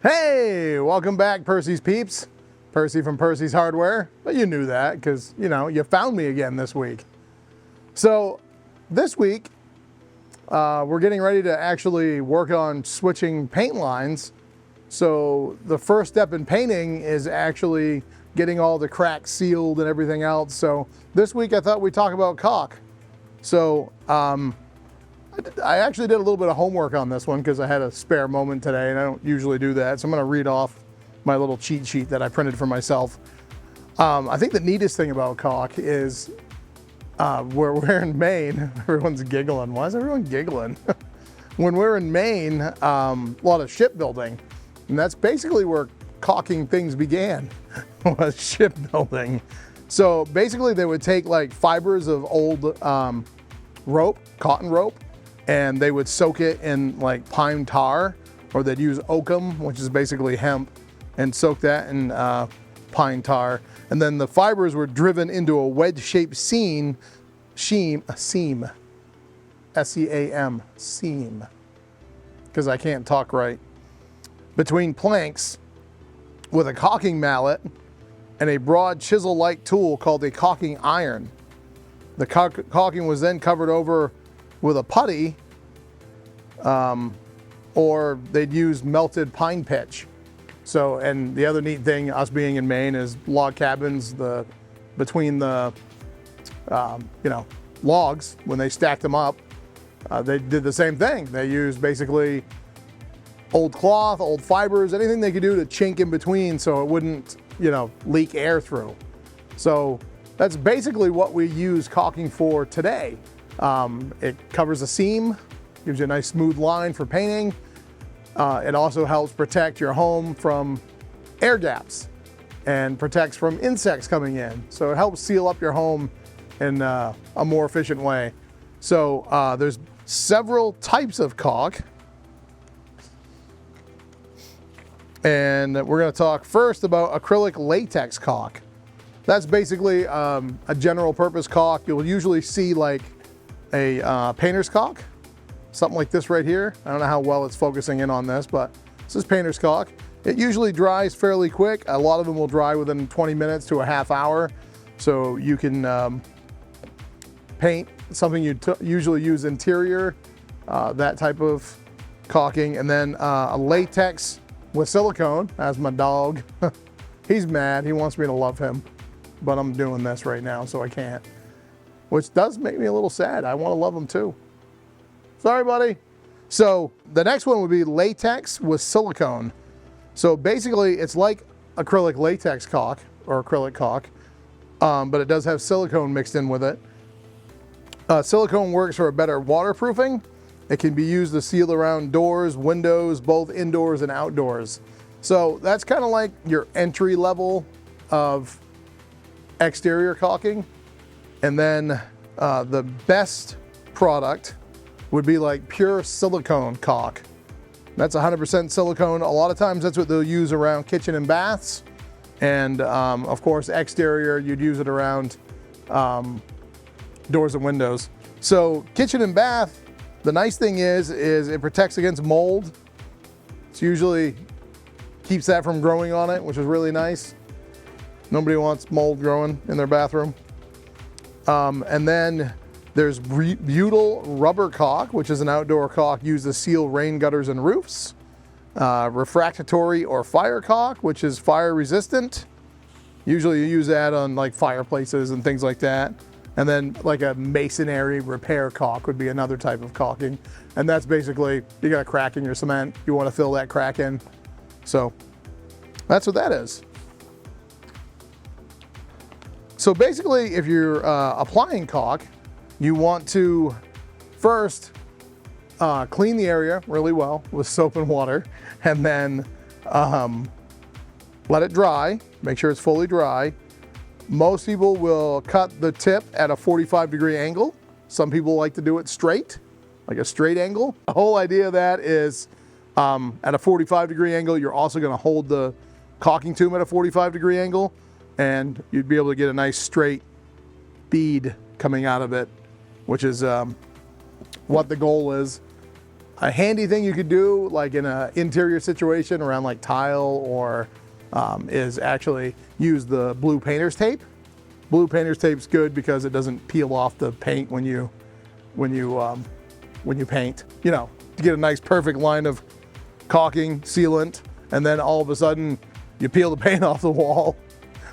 Hey, welcome back, Percy's Peeps. Percy from Percy's Hardware. But you knew that because, you found me again this week. So this week, we're getting ready to actually work on switching paint lines. So the first step in painting is actually getting all the cracks sealed and everything else. So this week I thought we'd talk about caulk. So I actually did a little bit of homework on this one because I had a spare moment today and I don't usually do that. So I'm going to read off my little cheat sheet that I printed for myself. I think the neatest thing about caulk is we're in Maine. Everyone's giggling. Why is everyone giggling? When we're in Maine, a lot of shipbuilding, and that's basically where caulking things began, was shipbuilding. So basically they would take like fibers of old rope, cotton rope, and they would soak it in like pine tar, or they'd use oakum, which is basically hemp, and soak that in pine tar. And then the fibers were driven into a wedge-shaped seam, S-E-A-M, seam, because I can't talk right, between planks with a caulking mallet and a broad chisel-like tool called a caulking iron. The caulking was then covered over with a putty, or they'd use melted pine pitch. So, and the other neat thing, us being in Maine, is log cabins, between the, logs, when they stacked them up, they did the same thing. They used basically old cloth, old fibers, anything they could do to chink in between so it wouldn't, leak air through. So that's basically what we use caulking for today. It covers a seam, gives you a nice smooth line for painting. It also helps protect your home from air gaps and protects from insects coming in. So it helps seal up your home in a more efficient way. So there's several types of caulk. And we're going to talk first about acrylic latex caulk. That's basically a general purpose caulk. You'll usually see like a painter's caulk, something like this right here. I don't know how well it's focusing in on this, but this is painter's caulk. It usually dries fairly quick. A lot of them will dry within 20 minutes to a half hour. So you can paint something you usually use interior, that type of caulking. And then a latex with silicone, as my dog. He's mad, he wants me to love him, but I'm doing this right now, so I can't. Which does make me a little sad. I want to love him too. Sorry, buddy. So the next one would be latex with silicone. So basically it's like acrylic latex caulk or acrylic caulk, but it does have silicone mixed in with it. Silicone works for a better waterproofing. It can be used to seal around doors, windows, both indoors and outdoors. So that's kind of like your entry level of exterior caulking. And then the best product would be like pure silicone caulk. That's 100% silicone. A lot of times that's what they'll use around kitchen and baths. And of course, exterior, you'd use it around doors and windows. So kitchen and bath, the nice thing is it protects against mold. It's usually keeps that from growing on it, which is really nice. Nobody wants mold growing in their bathroom. And then there's butyl rubber caulk, which is an outdoor caulk used to seal rain gutters and roofs. Refractory or fire caulk, which is fire resistant. Usually you use that on like fireplaces and things like that. And then like a masonry repair caulk would be another type of caulking. And that's basically, you got a crack in your cement, you want to fill that crack in. So that's what that is. So basically, if you're applying caulk, you want to first clean the area really well with soap and water, and then let it dry, make sure it's fully dry. Most people will cut the tip at a 45-degree angle. Some people like to do it straight, like a straight angle. The whole idea of that is at a 45-degree angle, you're also going to hold the caulking tube at a 45-degree angle, and you'd be able to get a nice straight bead coming out of it, which is what the goal is. A handy thing you could do, like in an interior situation around like tile or is actually use the blue painter's tape. Blue painter's tape's good because it doesn't peel off the paint when you paint. You know, to get a nice perfect line of caulking sealant, and then all of a sudden you peel the paint off the wall.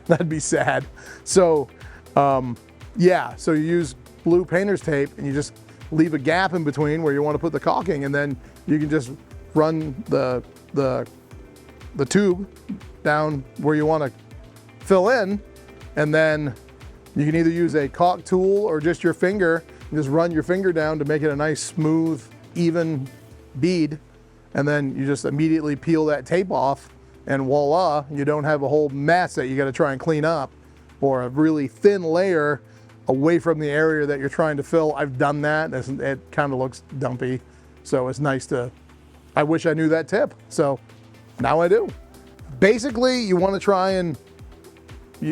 That'd be sad. So yeah, so you use blue painter's tape and you just leave a gap in between where you want to put the caulking, and then you can just run the tube down where you want to fill in, and then you can either use a caulk tool or just your finger and just run your finger down to make it a nice smooth even bead, and then you just immediately peel that tape off, and voila, you don't have a whole mess that you got to try and clean up, or a really thin layer away from the area that you're trying to fill. I've done that. It kind of looks dumpy, so it's nice to, I wish I knew that tip, so now I do. Basically, you want to try and,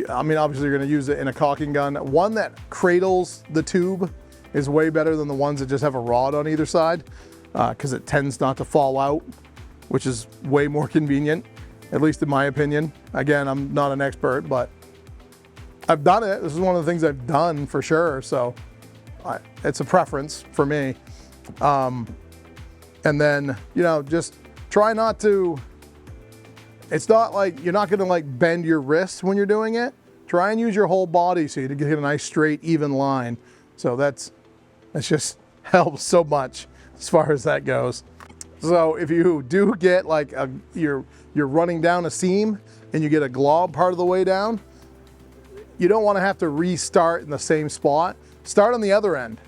I mean, obviously you're going to use it in a caulking gun. One that cradles the tube is way better than the ones that just have a rod on either side, because it tends not to fall out, which is way more convenient, at least in my opinion. Again, I'm not an expert, but I've done it. This is one of the things I've done for sure, so it's a preference for me. And then, you know, just try not to, it's not like, you're not gonna like bend your wrists when you're doing it. Try and use your whole body so you get a nice straight, even line. So that's just helps so much as far as that goes. So if you do get like you're running down a seam and you get a glob part of the way down, you don't want to have to restart in the same spot. Start on the other end.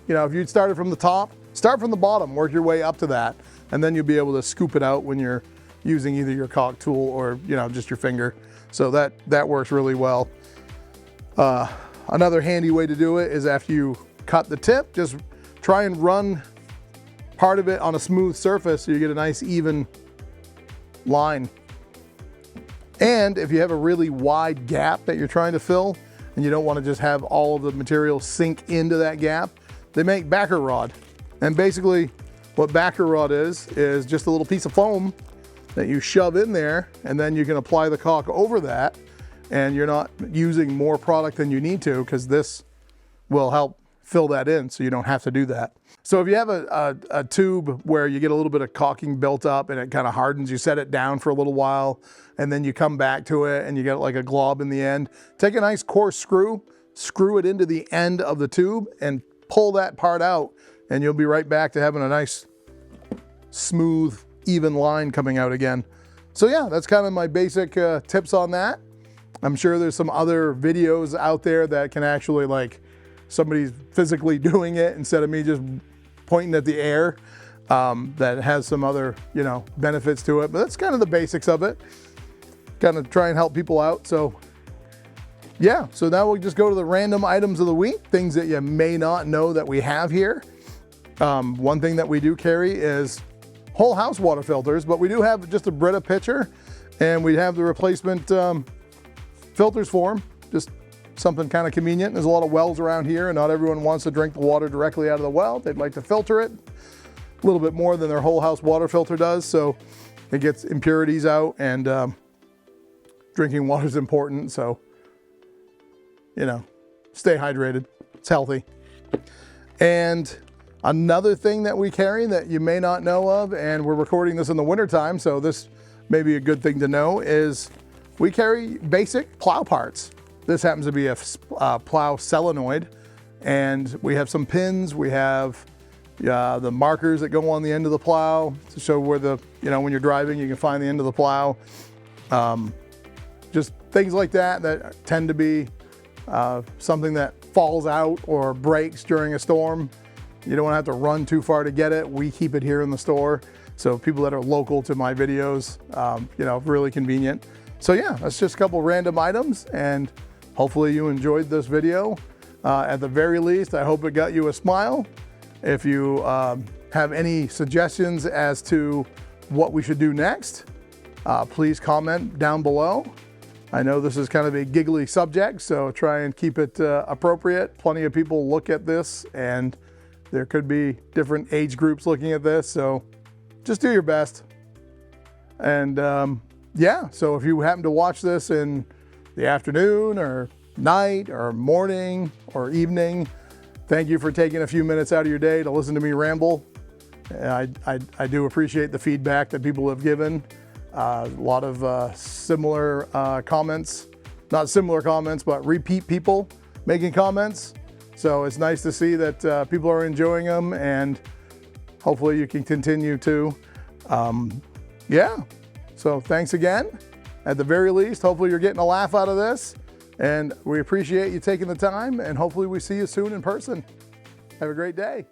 You know, if you'd started from the top, start from the bottom, work your way up to that, and then you'll be able to scoop it out when you're using either your caulk tool or, you know, just your finger. So that works really well. Another handy way to do it is after you cut the tip, just try and run part of it on a smooth surface so you get a nice even line. And if you have a really wide gap that you're trying to fill and you don't want to just have all of the material sink into that gap, they make backer rod. And basically what backer rod is just a little piece of foam that you shove in there, and then you can apply the caulk over that, and you're not using more product than you need to, because this will help fill that in so you don't have to do that. So if you have a tube where you get a little bit of caulking built up and it kind of hardens, you set it down for a little while and then you come back to it and you get like a glob in the end, take a nice coarse screw it into the end of the tube and pull that part out, and you'll be right back to having a nice smooth even line coming out again. So yeah, that's kind of my basic tips on that. I'm sure there's some other videos out there that can actually, like, somebody's physically doing it instead of me just pointing at the air, that has some other, you know, benefits to it. But that's kind of the basics of it. Kind of try and help people out. So yeah, so now we'll just go to the random items of the week, things that you may not know that we have here. One thing that we do carry is whole house water filters, but we do have just a Brita pitcher, and we have the replacement filters for them. Just something kind of convenient. There's a lot of wells around here, and not everyone wants to drink the water directly out of the well. They'd like to filter it a little bit more than their whole house water filter does, so it gets impurities out, and drinking water is important, so, you know, stay hydrated. It's healthy. And another thing that we carry that you may not know of, and we're recording this in the wintertime, so this may be a good thing to know, is we carry basic plow parts. This happens to be a plow solenoid, and we have some pins. We have the markers that go on the end of the plow to show where the, you know, when you're driving, you can find the end of the plow. Just things like that that tend to be something that falls out or breaks during a storm. You don't want to have to run too far to get it. We keep it here in the store. So people that are local to my videos, you know, really convenient. So yeah, that's just a couple random items, and hopefully you enjoyed this video. At the very least, I hope it got you a smile. If you have any suggestions as to what we should do next, please comment down below. I know this is kind of a giggly subject, so try and keep it appropriate. Plenty of people look at this and There could be different age groups looking at this, so just do your best. And yeah, so if you happen to watch this in the afternoon or night or morning or evening, thank you for taking a few minutes out of your day to listen to me ramble. I do appreciate the feedback that people have given. A lot of similar comments, not similar comments, but repeat people making comments. So it's nice to see that people are enjoying them, and hopefully you can continue to. Yeah, so thanks again. At the very least, hopefully you're getting a laugh out of this, and we appreciate you taking the time, and hopefully we see you soon in person. Have a great day.